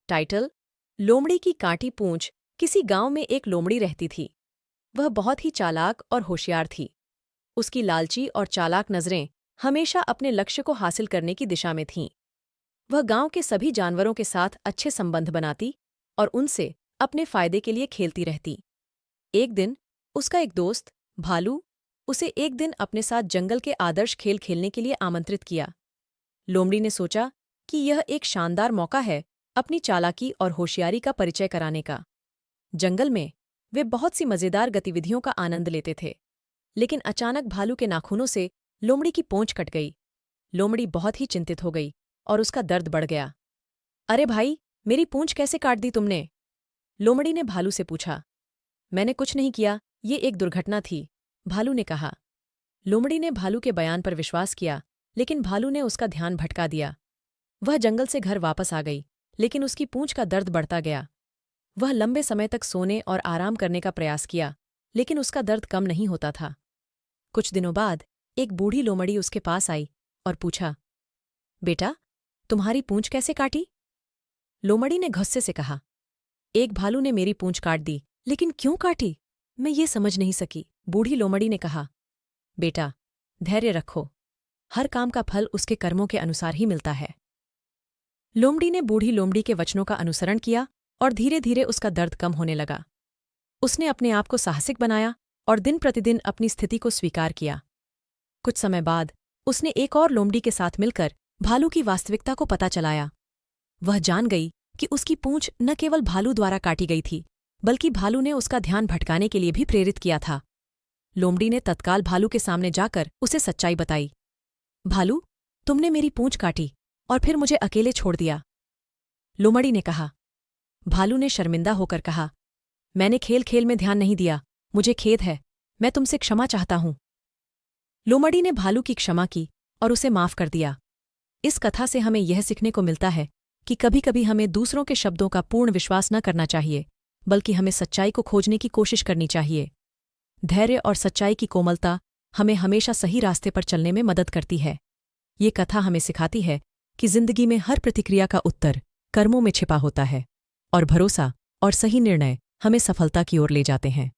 Title: लोमड़ी की कांटी पूंछ। किसी गांव में एक लोमड़ी रहती थी। वह बहुत ही चालाक और होशियार थी। उसकी लालची और चालाक नज़रें हमेशा अपने लक्ष्य को हासिल करने की दिशा में थीं। वह गांव के सभी जानवरों के साथ अच्छे संबंध बनाती और उनसे अपने फायदे के लिए खेलती रहती। एक दिन उसका एक दोस्त भालू उसे एक दिन अपने साथ जंगल के आदर्श खेल खेलने के लिए आमंत्रित किया। लोमड़ी ने सोचा कि यह एक शानदार मौका है अपनी चालाकी और होशियारी का परिचय कराने का। जंगल में वे बहुत सी मज़ेदार गतिविधियों का आनंद लेते थे, लेकिन अचानक भालू के नाखूनों से लोमड़ी की पूंछ कट गई। लोमड़ी बहुत ही चिंतित हो गई और उसका दर्द बढ़ गया। अरे भाई, मेरी पूंछ कैसे काट दी तुमने? लोमड़ी ने भालू से पूछा। मैंने कुछ नहीं किया, ये एक दुर्घटना थी, भालू ने कहा। लोमड़ी ने भालू के बयान पर विश्वास किया, लेकिन भालू ने उसका ध्यान भटका दिया। वह जंगल से घर वापस आ गई, लेकिन उसकी पूंछ का दर्द बढ़ता गया। वह लंबे समय तक सोने और आराम करने का प्रयास किया, लेकिन उसका दर्द कम नहीं होता था। कुछ दिनों बाद एक बूढ़ी लोमड़ी उसके पास आई और पूछा, बेटा, तुम्हारी पूंछ कैसे काटी? लोमड़ी ने गुस्से से कहा, एक भालू ने मेरी पूंछ काट दी, लेकिन क्यों काटी? मैं ये समझ नहीं सकी। बूढ़ी लोमड़ी ने कहा, बेटा, धैर्य रखो, हर काम का फल उसके कर्मों के अनुसार ही मिलता है। लोमड़ी ने बूढ़ी लोमड़ी के वचनों का अनुसरण किया और धीरे धीरे उसका दर्द कम होने लगा। उसने अपने आप को साहसिक बनाया और दिन प्रतिदिन अपनी स्थिति को स्वीकार किया। कुछ समय बाद उसने एक और लोमड़ी के साथ मिलकर भालू की वास्तविकता को पता चलाया। वह जान गई कि उसकी पूंछ न केवल भालू द्वारा काटी गई थी, बल्कि भालू ने उसका ध्यान भटकाने के लिए भी प्रेरित किया था। लोमड़ी ने तत्काल भालू के सामने जाकर उसे सच्चाई बताई। भालू, तुमने मेरी पूंछ काटी और फिर मुझे अकेले छोड़ दिया। लोमड़ी ने कहा। भालू ने शर्मिंदा होकर कहा, मैंने खेल खेल में ध्यान नहीं दिया, मुझे खेद है, मैं तुमसे क्षमा चाहता हूं। लोमड़ी ने भालू की क्षमा की और उसे माफ कर दिया। इस कथा से हमें यह सीखने को मिलता है कि कभी कभी हमें दूसरों के शब्दों का पूर्ण विश्वास न करना चाहिए, बल्कि हमें सच्चाई को खोजने की कोशिश करनी चाहिए। धैर्य और सच्चाई की कोमलता हमें हमेशा सही रास्ते पर चलने में मदद करती है। ये कथा हमें सिखाती है कि जिंदगी में हर प्रतिक्रिया का उत्तर कर्मों में छिपा होता है और भरोसा और सही निर्णय हमें सफलता की ओर ले जाते हैं।